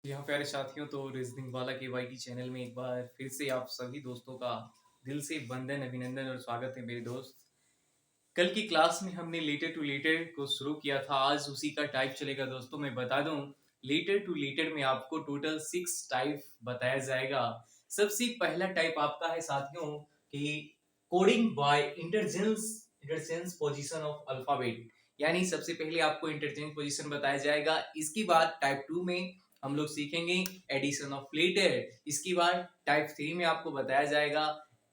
यहाँ प्यारे साथियों, तो रीजनिंग वाला के वाई टी चैनल में एक बार फिर से आप सभी दोस्तों का दिल से वंदन, अभिनंदन और स्वागत है मेरे दोस्त। कल की क्लास में हमने लेटर टू लेटर को शुरू किया था। आज उसी का टाइप चलेगा दोस्तों। मैं बता दूं, लेटर टू लेटर में आपको टोटल 6 टाइप बताया जाएगा। सबसे पहला टाइप आपका है साथियों कि coding by interchange interchange position of alphabet, यानी सबसे पहले आपको इंटरचेंज पोजीशन बताया जाएगा। इसके बाद टाइप 2 में हम लोग सीखेंगे एडिशन ऑफ लेटर। इसके बाद टाइप 3 में आपको बताया जाएगा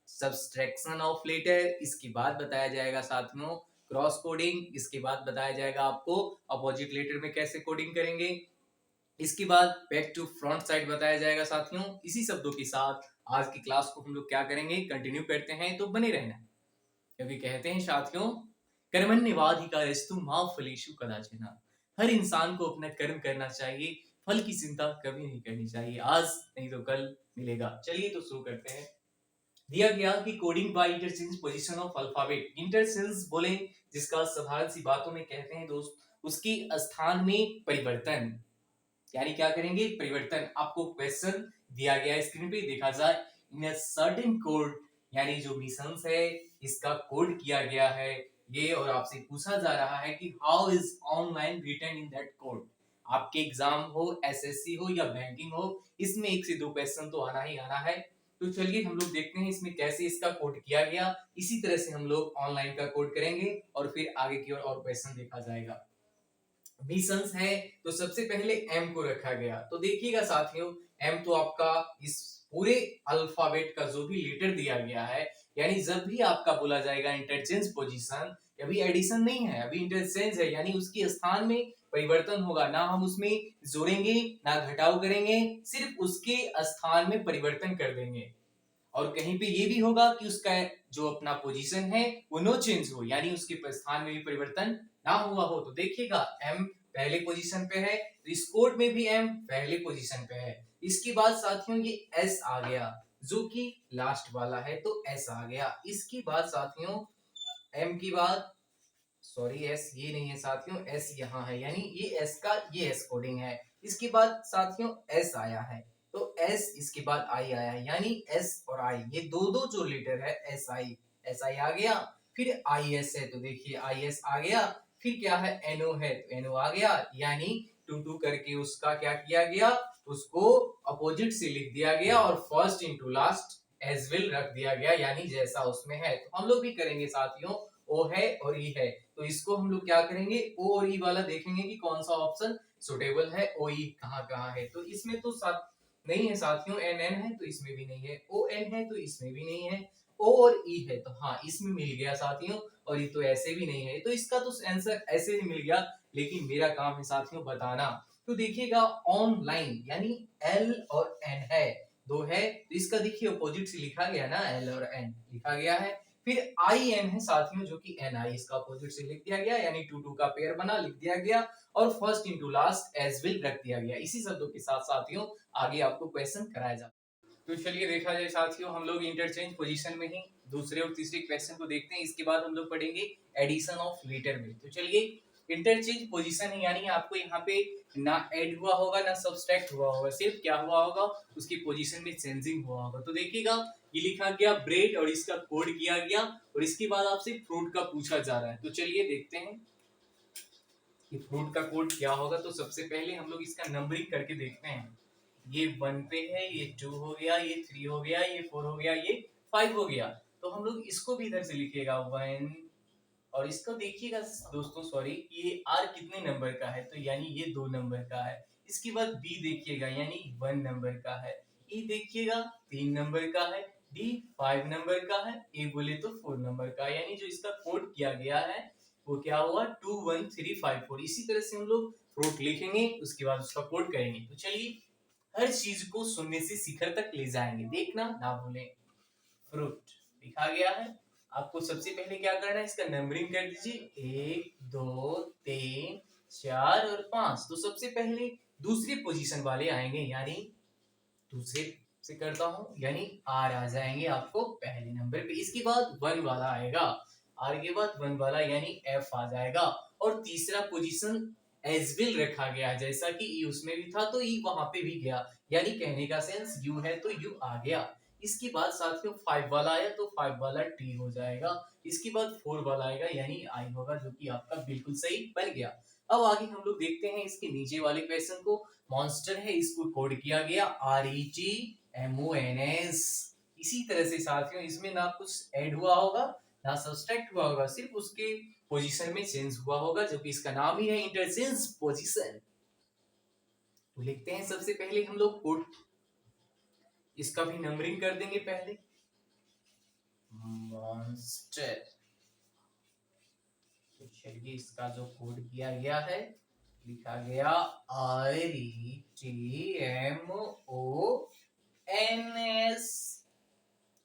सब्सट्रैक्शन ऑफ लेटर। इसके बाद बताया जाएगा साथियों क्रॉस कोडिंग। इसके बाद बताया जाएगा आपको अपोजिट लेटर में कैसे कोडिंग करेंगे। इसके बाद बैक टू फ्रंट साइड बताया जाएगा साथियों। इसी शब्दों के साथ आज की क्लास को हम लोग क्या करेंगे, कंटिन्यू करते हैं, तो बने रहना। क्योंकि कहते हैं साथियों, कर्मण्येवाधिकारस्तु मा फलेषु कदाचन। हर इंसान को अपना कर्म करना चाहिए, फल की चिंता कभी नहीं करनी चाहिए। आज नहीं तो कल मिलेगा। चलिए तो शुरू करते हैं। दिया गया कि coding by interchange position of alphabet. Interchange बोले जिसका साधारण सी बातों में कहते हैं दोस्त, उसकी स्थान में परिवर्तन, यानी क्या करेंगे, परिवर्तन। आपको क्वेश्चन दिया गया है स्क्रीन पे, देखा जाए। इन अ सर्टेन कोड, यानी जो मिशंस है इसका कोड किया गया है ये, और आपसे पूछा जा रहा है कि how is online written in that code. आपके एग्जाम हो, एसएससी हो या बैंकिंग हो, इसमें एक से दो क्वेश्चन तो आना ही आना है। तो चलिए हम लोग देखते हैं इसमें कैसे इसका कोड किया गया। इसी तरह से हम लोग ऑनलाइन का कोड करेंगे और फिर आगे की ओर और क्वेश्चन देखा जाएगा। मिशंस है तो सबसे पहले एम को रखा गया। तो देखिएगा साथियों, एम तो आपका इस पूरे अल्फाबेट का जो भी लेटर दिया गया है, यानी जब भी आपका बोला जाएगा इंटरचेंज पोजीशन, अभी एडिशन नहीं है, अभी इंटरचेंज है, यानी उसके स्थान में परिवर्तन होगा। ना हम उसमें जोड़ेंगे ना घटाव करेंगे, सिर्फ उसके स्थान में परिवर्तन कर देंगे। और कहीं पे ये भी होगा कि उसका जो अपना पोजीशन है वो नो चेंज हो, यानी उसके स्थान में भी परिवर्तन ना हुआ हो। तो देखिएगा एम पहले पोजीशन पे है, तो इस कोड में भी एम पहले पोजीशन पे है। इसके बाद साथियों ये एस आ गया जो कि लास्ट वाला है, तो एस आ गया। इसके बाद साथियों एम की बाद, सॉरी एस ये नहीं है साथियों, एस यहाँ है, यानी ये एस का ये एस कोडिंग है। इसके बाद साथियों एस आया है, तो एस इसके बाद आई आया है, यानी एस और आई ये दो दो जो लेटर है, एस आई आ गया। फिर आई एस है, तो देखिए आई एस आ गया। फिर क्या है, एनओ है, तो एनओ आ गया, यानी टू टू करके उसका क्या किया गया, उसको अपोजिट से लिख दिया गया और first into last as well रख दिया गया, यानी जैसा उसमें है। तो हम लोग भी करेंगे साथियों, ओ है और ई है, तो इसको हम लोग क्या करेंगे, ओ और ई वाला देखेंगे कि कौन सा ऑप्शन सुटेबल है, ओ ई कहाँ कहाँ है। तो इसमें तो साथ नहीं है साथियों, एन एन है तो इसमें भी नहीं है, ओ एन है तो इसमें भी नहीं है, ओ और ई है तो हाँ इसमें मिल गया साथियों, और ये तो ऐसे भी नहीं है, तो इसका तो आंसर ऐसे ही मिल गया। लेकिन मेरा काम है साथियों बताना। तो देखिएगा ऑनलाइन, यानी एल और एन है, दो है, तो इसका देखिए अपोजिट से लिखा गया ना, एल और एन लिखा गया है। फिर आई एन है साथियों, जो कि एन आई, इसका अपोजिट से लिख दिया गया, यानी टू टू का पेयर बना, लिख दिया गया, और first into last as well रख दिया गया। इसी शब्दों के साथ साथियों आगे आपको क्वेश्चन कराया जाता है। तो चलिए देखा जाए साथियों, हम लोग इंटरचेंज पोजीशन में ही दूसरे और तीसरे क्वेश्चन को देखते हैं। इसके बाद हम लोग पढ़ेंगे एडिशन ऑफ लेटर में। तो चलिए, इंटरचेंज पोजीशन है, यानी आपको यहाँ पे ना ऐड हुआ होगा ना सब्सट्रैक्ट हुआ होगा, सिर्फ क्या हुआ होगा, उसकी पोजीशन में चेंजिंग हुआ होगा। तो देखिएगा ये लिखा गया ब्रेड और इसका कोड किया गया, और इसके बाद आपसे फ्रूट का पूछा जा रहा है। तो चलिए देखते हैं कि फ्रूट का कोड क्या होगा। तो सबसे पहले हम लोग इसका नंबरिंग करके देखते हैं। ये 1 पे है, ये 2 हो गया, ये 3 हो गया, ये 4 हो गया, ये 5 हो गया। तो हम लोग इसको भी इधर से लिखिएगा 1, और इसको देखिएगा दोस्तों, सॉरी, ये आर कितने नंबर का है, तो यानी ये 2 नंबर का है। इसके बाद बी देखिएगा, यानी 1 नंबर का है। ई देखिएगा 3 नंबर का है। डी 5 नंबर का है। ए बोले तो 4 नंबर का, यानी जो इसका कोड किया गया है वो क्या हुआ, 2 1 3 5 4। इसी तरह से हम लोग फ्रूट लिखेंगे, उसके बाद उसका कोड करेंगे। तो चलिए हर चीज को शून्य से शिखर तक ले जाएंगे, देखना ना भूलें। फ्रूट लिखा गया है, आपको सबसे पहले क्या करना है, इसका नंबरिंग कर दीजिए, 1 2 3 4 और 5। तो सबसे पहले दूसरी पोजीशन वाले आएंगे, यानी दूसरे से करता हूं, यानी आर आ जाएंगे आपको पहले नंबर पे। इसके बाद 1 वाला आएगा, आर के बाद 1 वाला, यानी एफ आ जाएगा। और तीसरा पोजीशन एज विल रखा गया, जैसा कि ई उसमें भी था तो ई वहां पे भी गया, यानी कहने का सेंस यू है तो यू आ गया। इसके बाद साथियों 5 वाला आया तो 5 वाला टी हो जाएगा। इसके बाद 4 वाला आएगा यानी आई होगा, जो कि आपका बिल्कुल सही बन गया। अब आगे हम लोग देखते हैं इसके नीचे वाले क्वेश्चन को। मॉन्स्टर है, इसको कोड किया गया RETMONS। इसी तरह से साथियों इसमें ना कुछ ऐड हुआ होगा ना सब्सट्रैक्ट हुआ होगा, सिर्फ उसके पोजीशन में चेंज हुआ होगा, जो कि इसका नाम ही है इंटरचेंज पोजीशन। तो लिखते हैं सबसे पहले हम लोग कोड, इसका भी नंबरिंग कर देंगे पहले। मॉन्स्टर, तो चलिए इसका जो कोड किया गया है, लिखा गया RETMONS।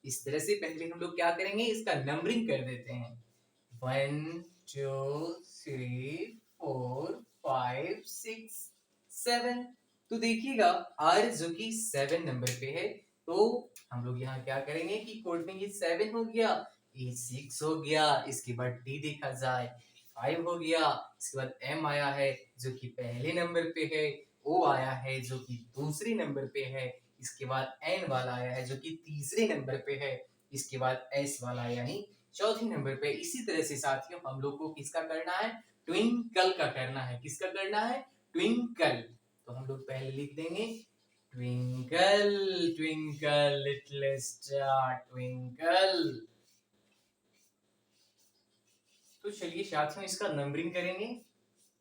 इस तरह से पहले हम लोग क्या करेंगे, इसका नंबरिंग कर देते हैं 1 2 3 4 5 6 7। तो देखिएगा आर जो कि 7 नंबर पे है, तो हम लोग यहाँ क्या करेंगे कि कोड में ये 7 हो गया, ये 6 हो गया, इसके बाद टी देखा जाए 5 हो गया, इसके बाद एम आया है जो कि पहले नंबर पे है, ओ आया है जो कि दूसरे नंबर पे है, इसके बाद एन वाला आया है जो कि तीसरे नंबर पे है, इसके बाद एस वाला यानी चौथे नंबर पे। इसी तरह से साथियों हम लोग को किसका करना है, ट्विंकल का करना है। किसका करना है, ट्विंकल। तो हम लोग पहले लिख देंगे twinkle twinkle little star twinkle. तो चलिए साथियों इसका नंबरिंग करेंगे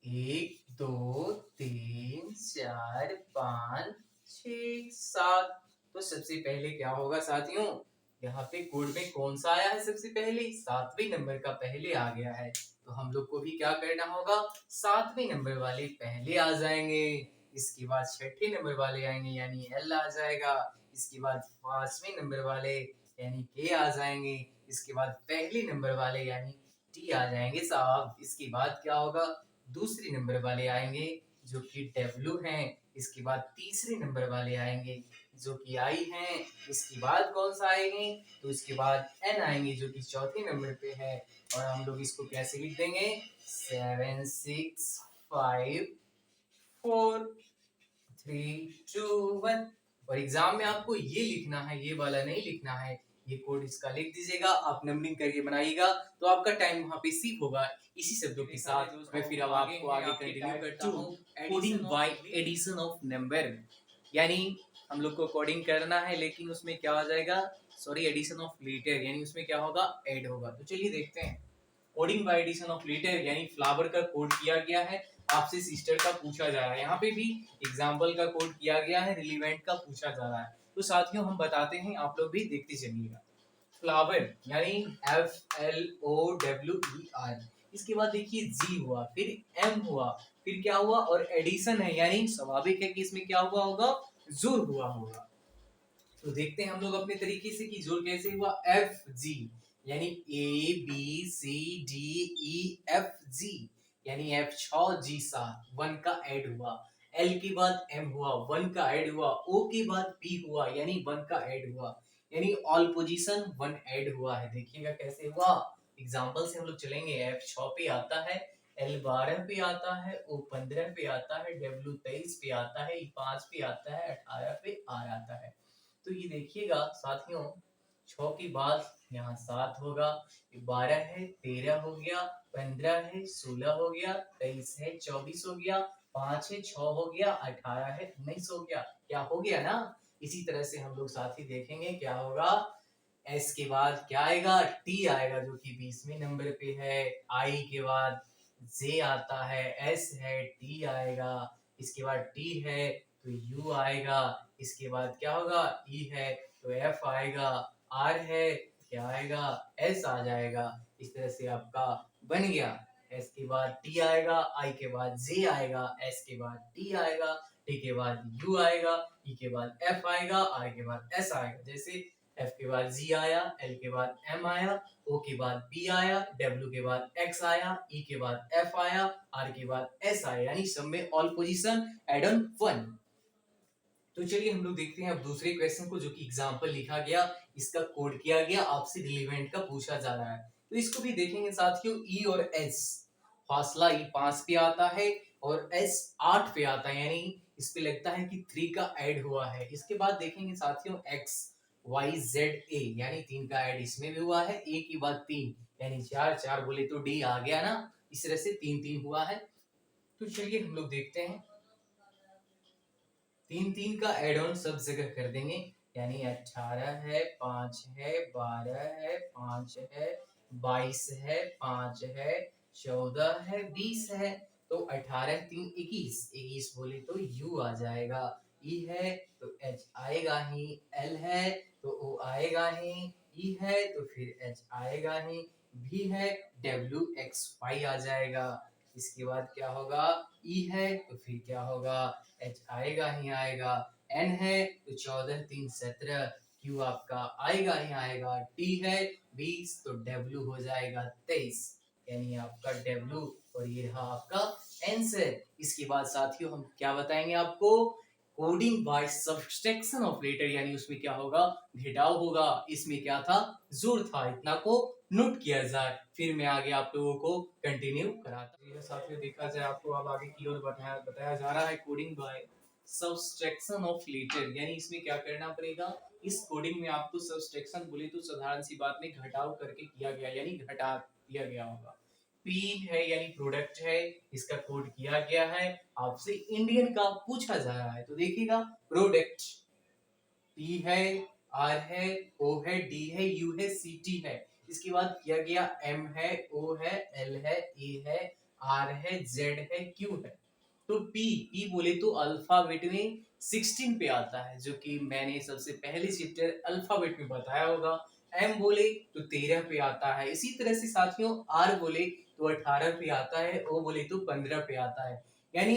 1 2 3 4 5 6 7। तो सबसे पहले क्या होगा साथियों, यहाँ पे कोड में कौन सा आया है, सबसे पहले 7वें नंबर का पहले आ गया है, तो हम लोग को भी क्या करना होगा, 7वें नंबर वाले पहले आ जाएंगे। इसके बाद 6ठे नंबर वाले आएंगे यानी एल आ जाएगा। इसके बाद 5वें नंबर वाले यानी के आ जाएंगे। इसके बाद पहले नंबर वाले यानी टी आ जाएंगे साहब। इसके बाद क्या होगा, दूसरे नंबर वाले आएंगे जो कि डब्ल्यू हैं। इसके बाद तीसरे नंबर वाले आएंगे जो कि आई हैं। इसके बाद कौन सा आएंगे, तो इसके बाद एन आएंगे जो कि चौथे नंबर पे है। और हम लोग इसको कैसे लिख देंगे, 7 6 5 4 3 2 1। और एग्जाम में आपको ये लिखना है, ये वाला नहीं लिखना है, ये कोड इसका लिख दीजिएगा, आप नंबरिंग करके बनाइएगा तो आपका टाइम वहां पे सीप होगा। इसी शब्दों के साथ मैं फिर अब आपको आगे कंटिन्यू करता हूँ। Coding by addition of number, यानी हम लोग को कोडिंग करना है लेकिन उसमें क्या हो जाएगा, सॉरी एडिशन ऑफ लेटर, यानी उसमें क्या होगा, ऐड होगा। तो चलिए देखते हैं coding by addition of letter, यानी फ्लावर का कोड किया गया है, आपसे सिस्टर का पूछा जा रहा है। यहाँ पे भी एग्जाम्पल का कोड किया गया है, रिलीवेंट का पूछा जा रहा है। तो साथियों हम बताते हैं, आप लोग भी देखते चलिएगा। फ्लावर यानी FLOWER, इसके बाद देखिए जी हुआ, फिर एम हुआ, फिर क्या हुआ, और एडिशन है यानी स्वाभाविक है कि इसमें क्या हुआ होगा, जोर हुआ होगा। तो देखते हैं हम लोग अपने तरीके से कि जोर कैसे हुआ, FG यानी ABCDEFG, यानी F 6 G 7, 1 का ऐड हुआ। L के बाद M हुआ, 1 का ऐड हुआ। O के बाद P हुआ यानी 1 का ऐड हुआ, यानी ऑल पोजीशन 1 ऐड हुआ है। देखिएगा कैसे हुआ, एग्जांपल से हम लोग चलेंगे। F 6 पे आता है, L 12 पे आता है, O 15 पे आता है, W 23 पे आता है, E 5 पे आता है, 18 पे R आता है। तो ये देखिएगा साथियों, 6 के बाद यहाँ 7 होगा, 12 है 13 हो गया, 15 है 16 हो गया, 23 है 24 हो गया, 5 है 6 हो गया, 18 है 19 हो गया। क्या हो गया ना। इसी तरह से हम लोग साथी देखेंगे क्या होगा, एस के बाद क्या आएगा, टी आएगा जो कि 20वें नंबर पे है। आई के बाद जे आता है, एस है, टी आएगा। इसके बाद टी है तो यू आएगा। इसके बाद क्या होगा, ई है तो एफ आएगा, आर है क्या आएगा, एस आ जाएगा। इस तरह से आपका बन गया। एस के बाद टी आएगा, आई के बाद जे आएगा, एस के बाद टी आएगा, टी के बाद यू आएगा, ई के बाद एफ आएगा, आर के बाद एस आएगा। जैसे एफ के बाद जी आया, एल के बाद एम आया, ओ के बाद बी आया, डब्ल्यू के बाद एक्स आया, ई के बाद एफ आया, आर के बाद एस आया, यानी सब में ऑल पोजीशन एड ऑन 1। तो चलिए हम लोग देखते हैं अब दूसरे क्वेश्चन को, जो कि एग्जांपल लिखा गया, इसका कोड किया गया, आपसे रिलेवेंट का पूछा जा रहा है। तो इसको भी देखेंगे साथियों, ई और एस। फासला ई 5 पे आता है और S 8 पे आता है, यानी इस पे लगता है कि 3 का ऐड हुआ है। इसके बाद देखेंगे साथियों X Y Z A, यानी 3 का ऐड इसमें भी हुआ है, A की बाद 3 यानी 4, 4 बोले तो D आ गया ना, इस तरह से 3 3 हुआ है। तो चलिए हम लोग देखते हैं, 3 3 का एड ऑन सब जगह कर देंगे, यानी 18 है, 5 है, 12 है, 5 है, 22 है, 5 है, 14 है, 20 है। तो 18 3 21, 21 बोले तो U आ जाएगा। E है तो H आएगा ही, L है तो O आएगा ही, E है तो फिर H आएगा ही, V है W X Y आ जाएगा। इसके बाद क्या होगा, E है तो फिर क्या होगा, H आएगा ही आएगा, N है तो 14 3 17, Q आपका आएगा ही आएगा, T है 20 तो W हो जाएगा 23, यानी आपका W, और ये रहा आपका आंसर। इसके बाद साथियों हम क्या बताएंगे आपको, coding by subtraction of letter, यानी उसमें क्या होगा, घटाव होगा। इसमें क्या था, जोड़ था, इतना को नोट किया जाए, फिर मैं आगे आप लोगों को कंटिन्यू कराता हूँ। साथियों देखा जाए आपको अब आगे की ओर बताया जा रहा है coding by subtraction of letter, यानी इसमें क्या करना पड़ेगा, इस कोडिंग में आपको सब्सट्रैक्शन बोले तो साधारण सी बात में घटाव करके किया गया, यानी घटा दिया गया होगा। P है यानी प्रोडक्ट है, इसका कोड किया गया है, आपसे इंडियन का पूछा जा रहा है, तो देखिएगा प्रोडक्ट P है, R है, O है, D है, U है, CT है। इसके बाद किया गया M है, O है, L है, A है, R है, Z है, Q है। तो P बोले तो अल्फाबेट में 16 पे आता है, जो कि मैंने सबसे पहले चैप्टर अल्फाबेट में बताया होगा। M बोले तो 13 पे आता है। इसी तरह से साथियों R बोले तो 18 पे आता है, O बोले तो 15 पे आता है। यानी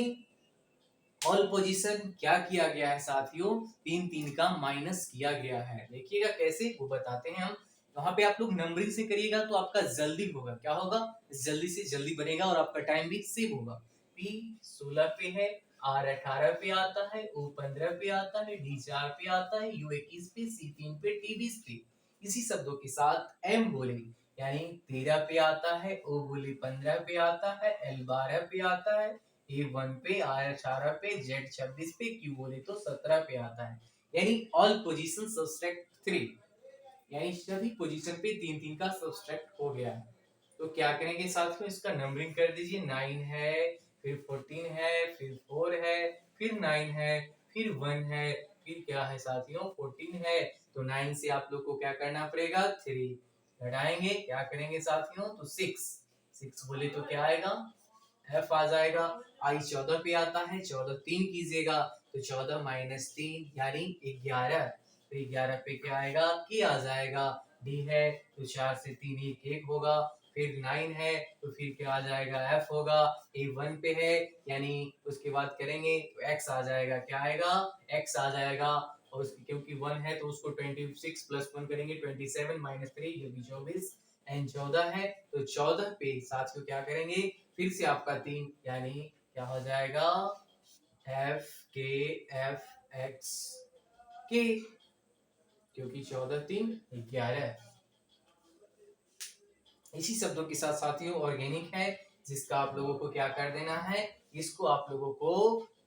ऑल पोजीशन क्या किया गया है साथियों, 3 3 का माइनस किया गया है। देखिएगा कैसे, वो बताते हैं हम। वहां पे आप लोग नंबरिंग से करिएगा तो आपका जल्दी होगा, क्या होगा, जल्दी से जल्दी बनेगा और आपका टाइम भी सेव होगा। P 16 पे है, R 18 पे आता है, O 15 पे आता है, D 4 पे आता है, U 21 पे, C 3 पे, T 20 पे। इसी शब्दों के साथ M बोले यानी 13 पे आता है, O बोले 15 पे आता है, L 12 पे आता है, A 1 पे, R 18 पे, Z 26 पे, Q बोले तो 17 पे आता है। यानी ऑल पोजीशन सब्सट्रैक्ट 3, यानी सभी पोजीशन पे 3 3 का सब्सट्रैक्ट हो गया है। तो क्या करेंगे साथियों, इसका नंबरिंग कर दीजिए, 9 है, फिर 14 है, फिर 4 है, फिर 9 है, फिर 1 है, फिर क्या है साथियों 14 है। तो 9 से आप लोग को क्या करना पड़ेगा, 3 घटाएंगे, क्या करेंगे साथियों, तो 6 बोले तो क्या आएगा, F आ जाएगा। I 14 पे आता है, 14 3 कीजिएगा तो 14 माइनस 3 यानी 11, तो 11 पे क्या आएगा, K आ जाएगा। D है तो 4 से 3 1 होगा, फिर 9 है तो फिर क्या आ जाएगा, F होगा। A 1 पे है यानी उसके बाद करेंगे तो X आ जाएगा, क्या आएगा, X आ जाएगा। और क्योंकि 1 है तो उसको 26 प्लस 1 करेंगे 27 माइनस 3 ये भी 24, एंड 14 है तो 14 पे साथियों क्या करेंगे, फिर से आपका 3 यानी क्या हो जाएगा, F K F X K, क्योंकि 14 3 11। इसी शब्दों के साथ साथियों ऑर्गेनिक है, जिसका आप लोगों को क्या कर देना है, इसको आप लोगों को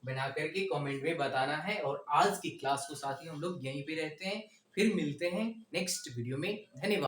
बना करके कमेंट में बताना है। और आज की क्लास को साथियों हम लोग यहीं पे रहते हैं, फिर मिलते हैं नेक्स्ट वीडियो में। धन्यवाद।